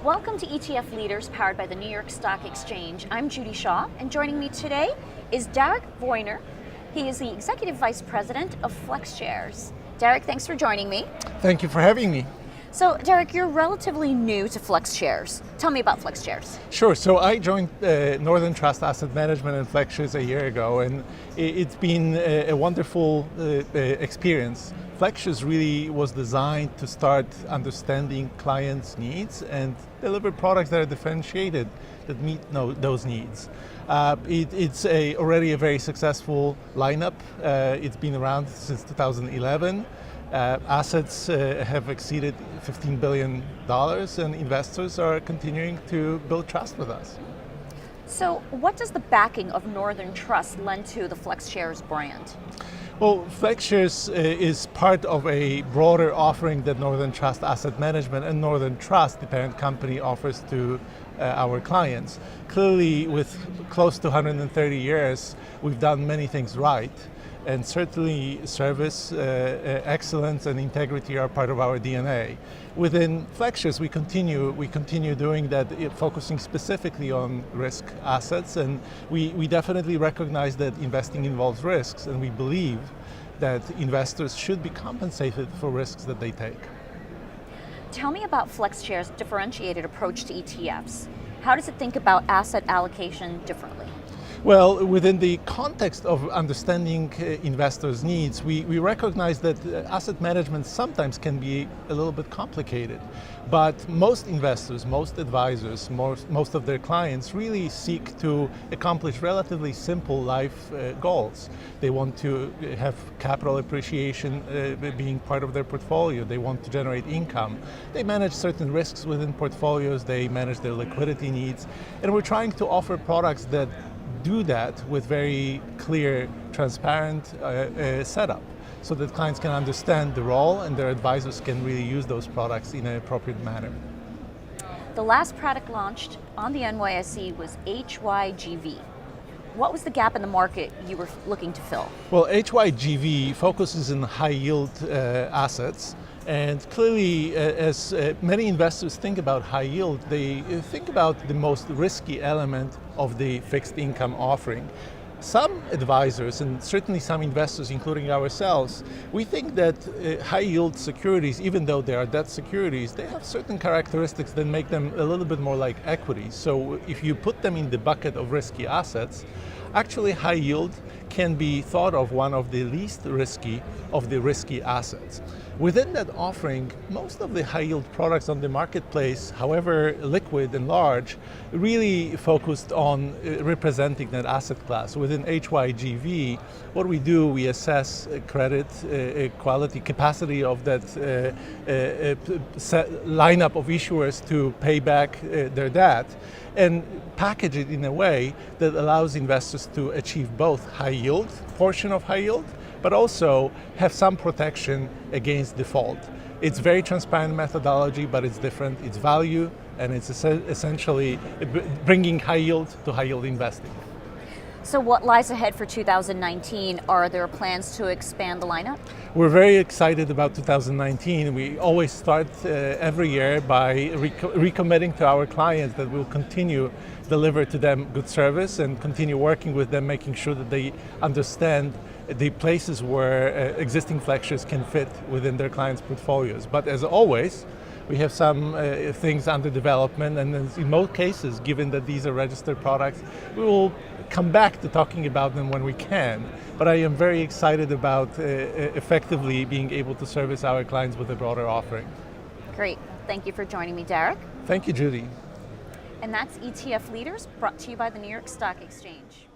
Welcome to ETF Leaders, powered by the New York Stock Exchange. I'm Judy Shaw, and joining me today is Derek Voyner. He is the Executive Vice President of FlexShares. Derek, thanks for joining me. Thank you for having me. So, Derek, you're relatively new to FlexShares. Tell me about FlexShares. Sure. So I joined Northern Trust Asset Management and FlexShares a year ago, and it's been a wonderful experience. FlexShares really was designed to start understanding clients' needs and deliver products that are differentiated that meet those needs. It's already a very successful lineup. It's been around since 2011. Assets have exceeded $15 billion, and investors are continuing to build trust with us. So, what does the backing of Northern Trust lend to the FlexShares brand? Well, FlexShares is part of a broader offering that Northern Trust Asset Management and Northern Trust, the parent company, offers to our clients. Clearly, with close to 130 years, we've done many things right. And certainly service, excellence, and integrity are part of our DNA. Within FlexShares, we continue doing that, focusing specifically on risk assets, and we definitely recognize that investing involves risks, and we believe that investors should be compensated for risks that they take. Tell me about FlexShares' differentiated approach to ETFs. How does it think about asset allocation differently? Well, within the context of understanding investors' needs, we recognize that asset management sometimes can be a little bit complicated. But most investors, most advisors, most of their clients really seek to accomplish relatively simple life goals. They want to have capital appreciation being part of their portfolio. They want to generate income. They manage certain risks within portfolios. They manage their liquidity needs. And we're trying to offer products that do that with very clear, transparent setup, so that clients can understand the role and their advisors can really use those products in an appropriate manner. The last product launched on the NYSE was HYGV. What was the gap in the market you were looking to fill? Well, HYGV focuses on high yield assets. And clearly, as many investors think about high yield, they think about the most risky element of the fixed income offering. Some advisors, and certainly some investors, including ourselves, we think that high yield securities, even though they are debt securities, they have certain characteristics that make them a little bit more like equities. So if you put them in the bucket of risky assets, actually high yield can be thought of one of the least risky of the risky assets. Within that offering, most of the high yield products on the marketplace, however liquid and large, really focused on representing that asset class. Within HYGV, what we do, we assess credit, quality, capacity of that lineup of issuers to pay back their debt, and package it in a way that allows investors to achieve both high yield, portion of high yield, but also have some protection against default. It's very transparent methodology, but it's different, it's value, and it's essentially bringing high yield to high yield investing. So what lies ahead for 2019? Are there plans to expand the lineup? We're very excited about 2019. We always start every year by recommitting to our clients that we'll continue deliver to them good service and continue working with them, making sure that they understand the places where existing FlexShares can fit within their clients' portfolios. But as always, we have some things under development, and in most cases, given that these are registered products, we will come back to talking about them when we can. But I am very excited about effectively being able to service our clients with a broader offering. Great. Thank you for joining me, Derek. Thank you, Judy. And that's ETF Leaders, brought to you by the New York Stock Exchange.